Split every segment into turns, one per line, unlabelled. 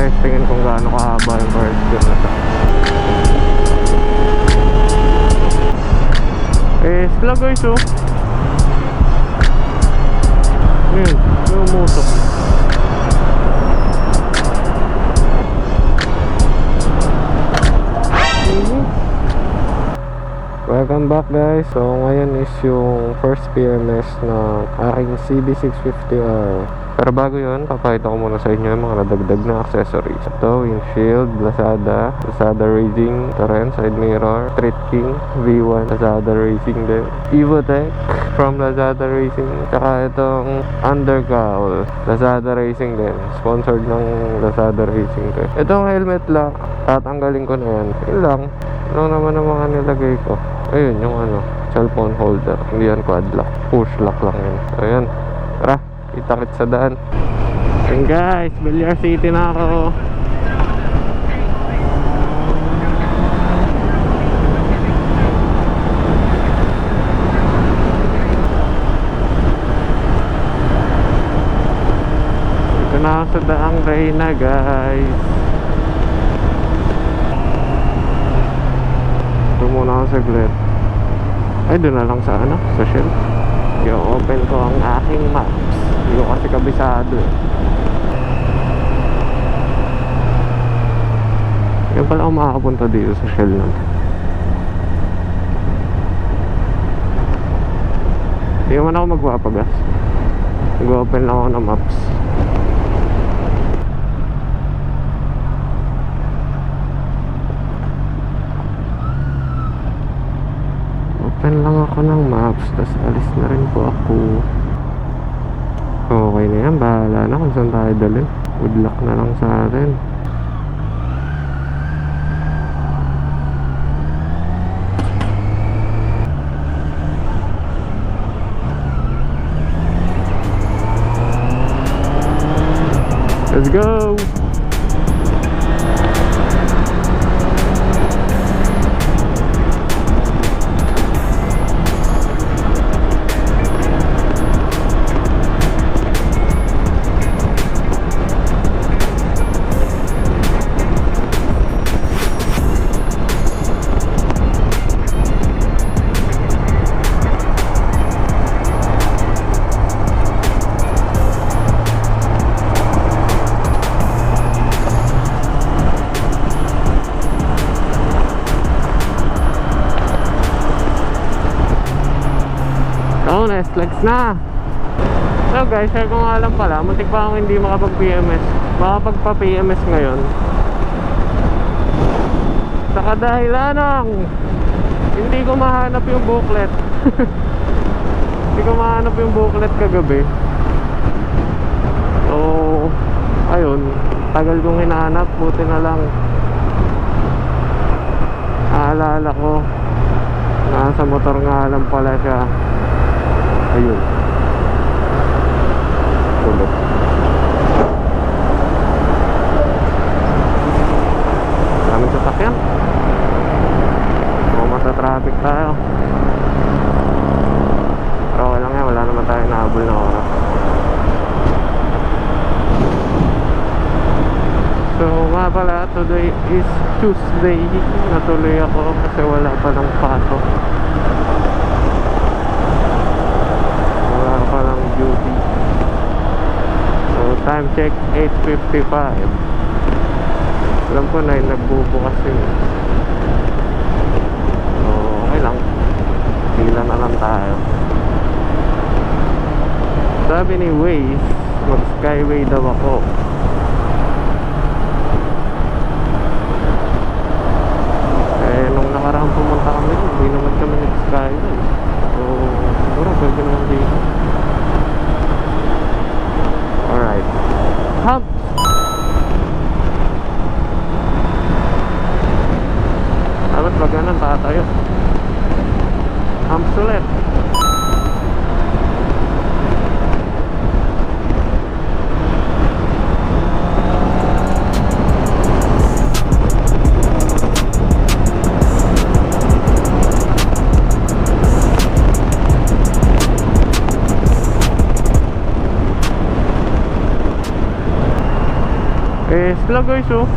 Testingin kung gaano kahaba yung first gear na to. Eh, sila guys oh. Yun, lumutok. Welcome back guys. So ngayon is yung first PMS na aking CB650R. Pero bago yun, papakita ko muna sa inyo yung mga nadagdag na accessories. Ito, windshield, Lazada Racing, ito rin, side mirror, Street King V1, Lazada Racing din, Evotech from Lazada Racing, tsaka itong undercowl, Lazada Racing din, sponsored ng Lazada Racing din. Itong helmet lock, tatanggalin ko na yan. Yun lang, ano naman ang mga nilagay ko. Ayun, yung cellphone holder, hindi yan quad lock, push lock lang yun. Ayun, tara, itakit sa daan. And guys, Villar City na ako. Ito na ako sa Daang Reyna guys. Ito muna ako saglit. Ay, doon na lang sa sa Shell. I-open ko ang aking maps. Hindi ko kasi kabisado eh. Yan pala ako makakapunta dito sa Shell nun. Hindi naman ako magpapagas. Nag-open lang ako ng maps. Open lang ako ng maps, tapos alis na rin po ako. Okay na yan, bahala na kung saan tayo dalhin. Good luck na lang sa atin. Let's go! Flex na. So guys, share ko nga lang pala, muntik pa ako hindi makapag-PMS. Makapagpa-PMS ngayon sa kadahilan ng hindi ko mahanap yung booklet. Hindi ko mahanap yung booklet kagabi. So ayun, tagal kong hinahanap. Buti na lang naalala ko, nasa motor nga lang pala siya. Ayun. Tulog. Maraming sasakyan. Kung masa-traffic tayo. Pero wala nga, wala naman tayo nahabol na oras. So nga pala, today is Tuesday. Natuloy ako kasi wala pa ng pasok. Duty. So time check 8:55. Alam ko na yung nagbubukas yun. So okay lang, pila na lang tayo. Sabi ni Waze, mag skyway daw ako. Eh nung nakaraan pumunta kami, hindi naman kami nag skyway. So siguro pwede naman dito. Alright. Hump. Dapat ba ganun tatayo? Humps ulit. Tesla guys oh.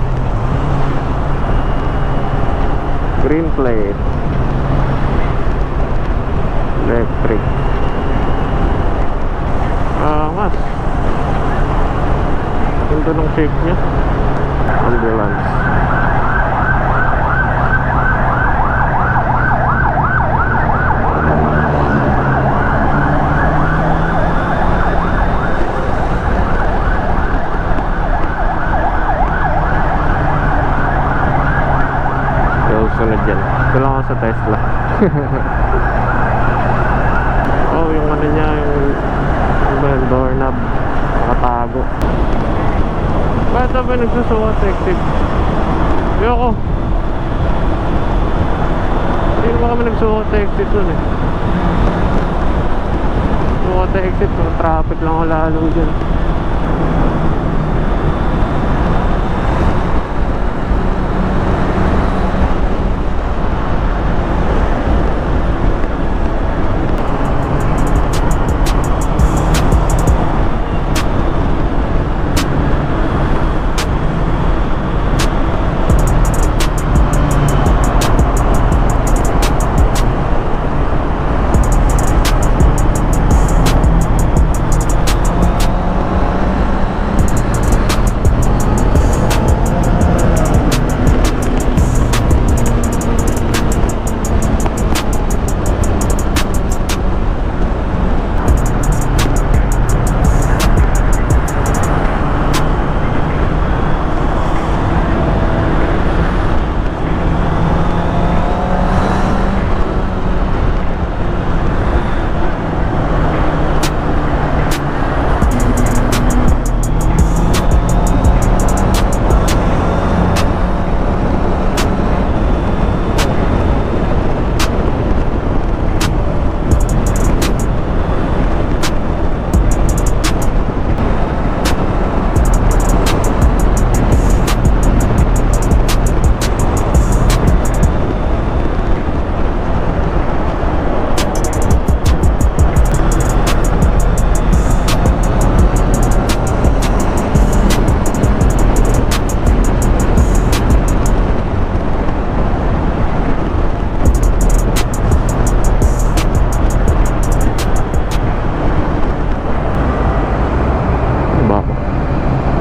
Green plate. Electric. Mas ganda ng shape nya. Ambulance. Sunod dyan. Ito lang ako sa Tesla. Oh, yung ano niya, yung doorknob. Nakatago. Bakit ba nagsusukat sa exit? Ayoko. Hindi naman kami nagsukat sa exit dun eh. Sukat sa exit, traffic lang ako lalo dyan.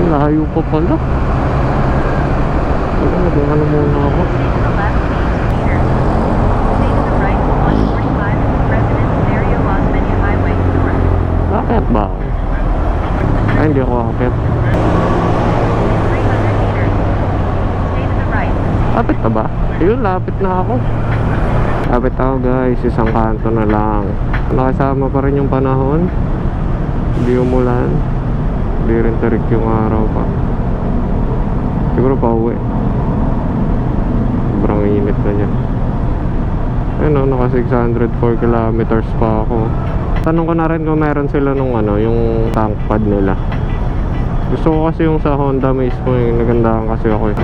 Layo pa pala. Ano muna ako. Bakit ba? Ay, hindi ako akit. Lapit na ba? Ayun, lapit na ako. Lapit ako guys, isang kanto na lang. Nakasama pa rin yung panahon. Hindi umulan. Hindi rin tarik yung araw pa. Siguro pa uwi. Sobrang init na niya. Ayun o, naka 604 kilometers pa ako. Tanong ko na rin kung meron sila nung ano, yung tank pad nila. Gusto ko kasi yung sa Honda mismo, yung nagandahan kasi ako eh.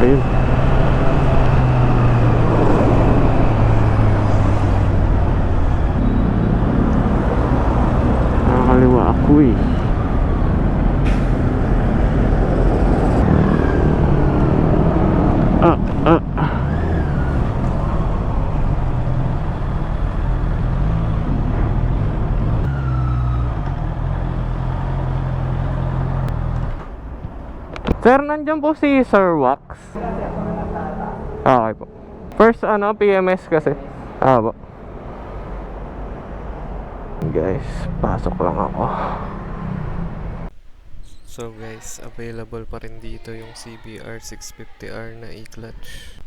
Ayun. Nakakaliwa ako eh. Sir, nandiyan po si Sir Wax. Okay po. First ano, PMS kasi. Po. Guys, pasok lang ako. So guys, available pa rin dito yung CBR 650R na e-clutch.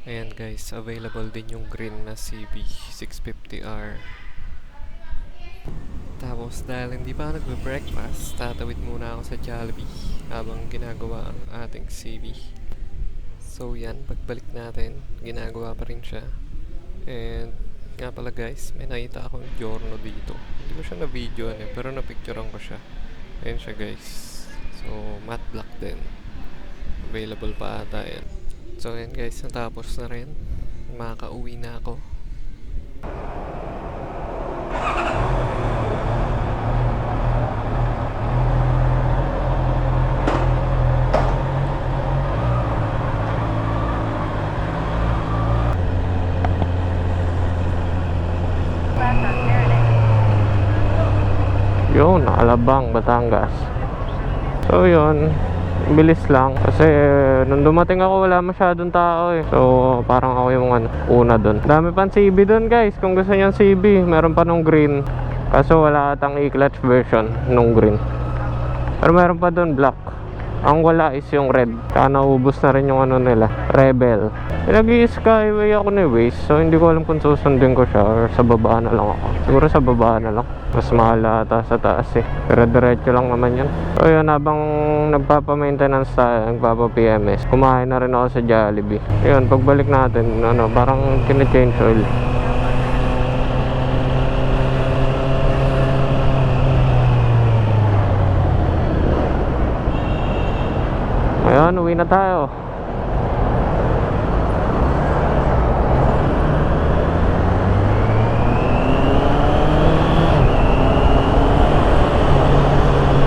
Ayan guys, available din yung green na CB 650R. Tapos dahil hindi pa ako nagbe-breakfast, tatawid muna ako sa Jollibee habang ginagawa ang ating CB. So yan, pagbalik natin, ginagawa pa rin siya. And nga pala guys, may nakita akong giorno dito. Hindi ko siya na-videoan pero na-picturean ko siya. Ayan siya guys. So, matte black din. Available pa ata yan. So, ayan guys, natapos na rin. Makaka-uwi na ako. Yun, Alabang, Batangas. So yun, bilis lang kasi nung dumating ako wala masyadong tao eh. So parang ako yung una dun. Dami pang CB dun guys, kung gusto nyo CB meron pa nung green. Kaso wala atang e-clutch version nung green. Pero meron pa dun black. Ang wala is yung red. Kaya naubos na rin yung nila, Rebel. Nag-i-skyway ako ni Waze. So hindi ko alam kung susundin ko siya or sa baba na lang ako. Siguro sa baba na lang. Mas mahal ata sa taas eh. Pero diretso lang naman yun. So yun, habang nagpapa-maintenance tayo, nagpapa-PMS, kumain na rin ako sa Jollibee. Yun, pagbalik natin, parang kine-change oil. Ayan, uwi na tayo.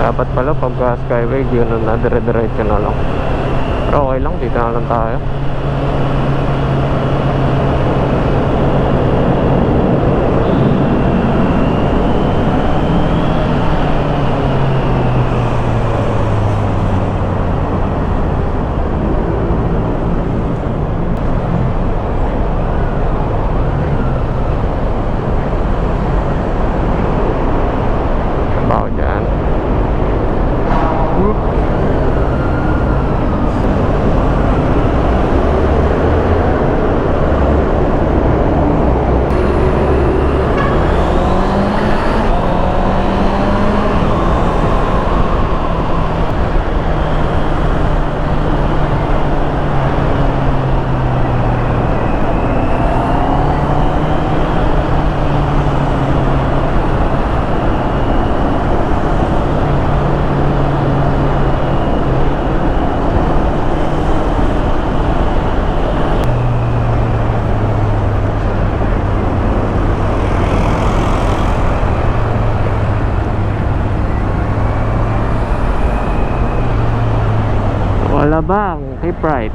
Dapat pala pagka skyway, yun na, dire-diretso na lang. Pero okay lang, dito na lang tayo. Alabang, keep right.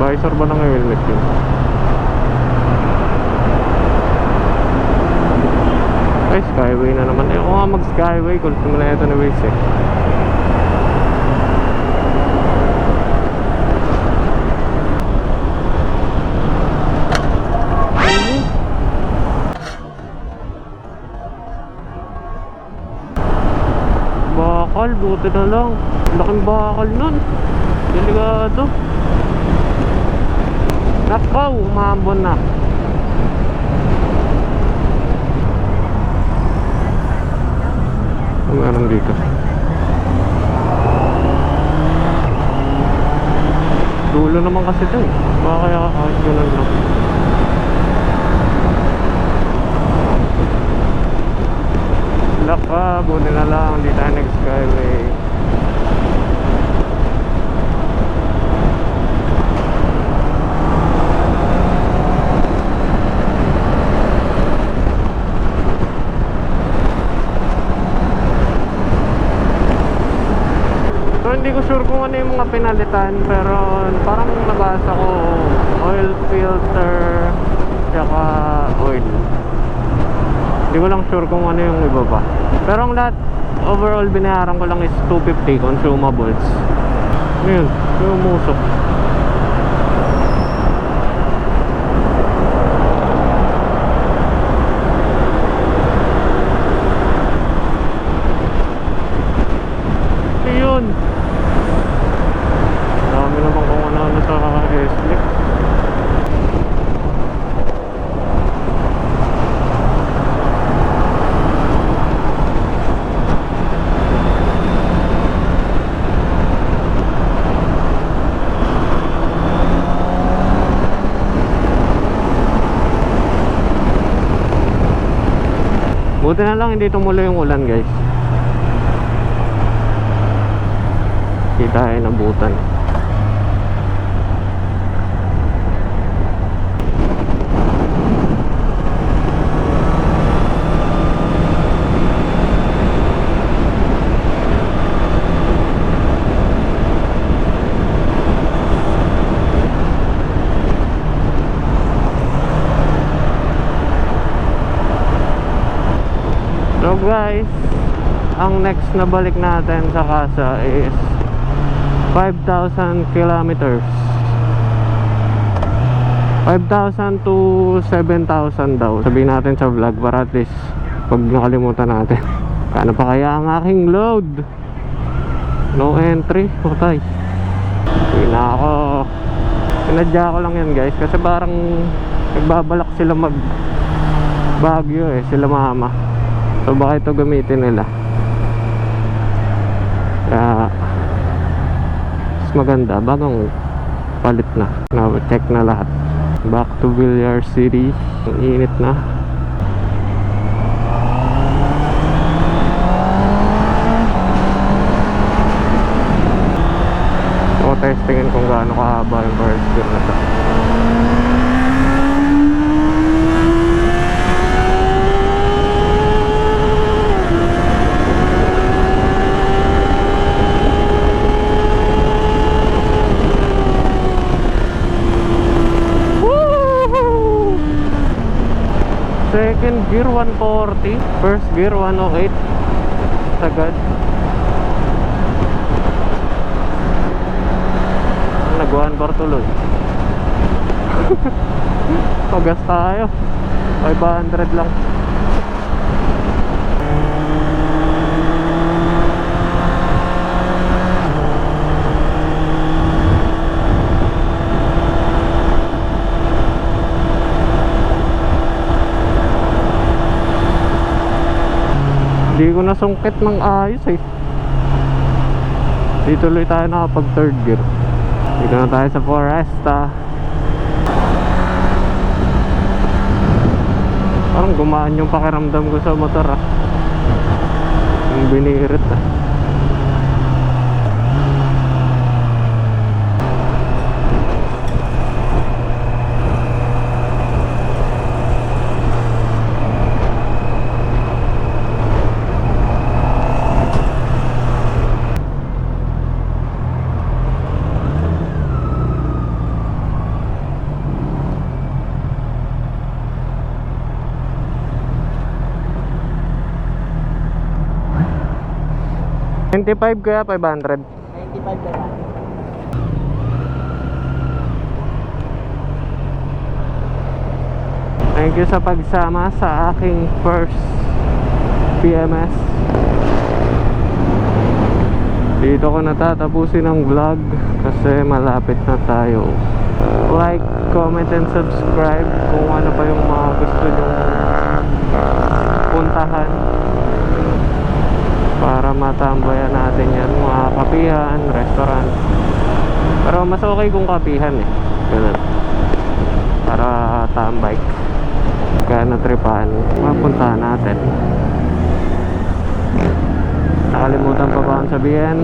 Visor ba ng helmet yun? Ay, skyway na naman. Ayoko nga mag skyway. Gulit mo na ito na Waze eh. Bakal, buti na lang. Laking bakal nun. Delikado. Nakaw, umambon na. Ano meron dito? Dulo naman kasi ito eh. Baka kaya kahit ganun lang. Laka, buti na lang. Di tayo nag-skyway. Hindi ko sure kung ano yung mga pinalitan, pero parang nabasa ko oil filter tsaka oil. Hindi ko lang sure kung ano yung iba pa. Pero ang lahat overall binayaran ko lang is 250 consumables. Ngayon, yung umusok. Buti na lang hindi tumuloy yung ulan guys. Kita ay nabutan. So guys, ang next na balik natin sa casa is 5,000 kilometers. 5,000 to 7,000 daw. Sabihin natin sa vlog para at least pag nakalimutan natin. Kano pa kaya ang aking load? No entry. Patay. Hindi na ako. Pinadya ko lang yan guys. Kasi parang nagbabalak sila mag Baguio sila mama. So baka ito gamitin nila. Kaya mas maganda. Bagong palit na. Na-check na lahat. Back to Villar City. Ang init na. So testingin kung gaano kahaba yung first gear na to. Second gear 140, first gear 108. Sagad. Nag-1 bar tuloy. Pagas tayo. 500 lang. Hindi ko nasungkit ng ayos Di tuloy tayo nakapag third gear. Dito na tayo sa Foresta. Parang gumaan yung pakiramdam ko sa motor yung binirit $25 kaya 500.
95 kaya.
Thank you sa pagsama sa aking first PMS. Dito ko natatapusin ang vlog kasi malapit na tayo. Like, comment and subscribe kung ano pa yung mga gusto nyo puntahan para matambayan natin yan, mga kapihan, restaurant. Pero mas okay kung kapihan ganun, para tambay. Kaya natripahan, mapuntahan natin. Nakalimutan pa ba akong sabihin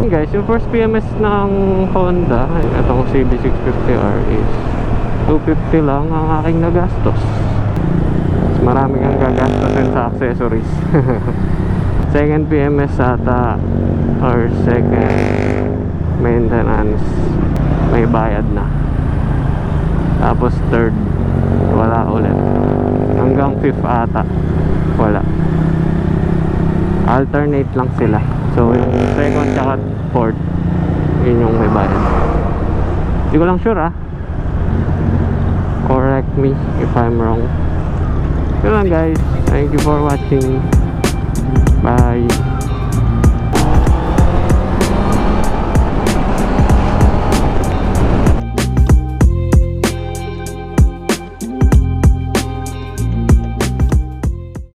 guys, yung first PMS ng Honda, itong CB650R is 250 lang ang aking nagastos. Mas maraming ang gagastosin sa accessories. Second PMS ata or second maintenance may bayad na. Tapos third wala ulit. Hanggang fifth ata wala. Alternate lang sila. So yung second tsaka fourth yun yung may bayad. Hindi ko lang sure Correct me if I'm wrong. Yun lang guys. Thank you for watching. Bye.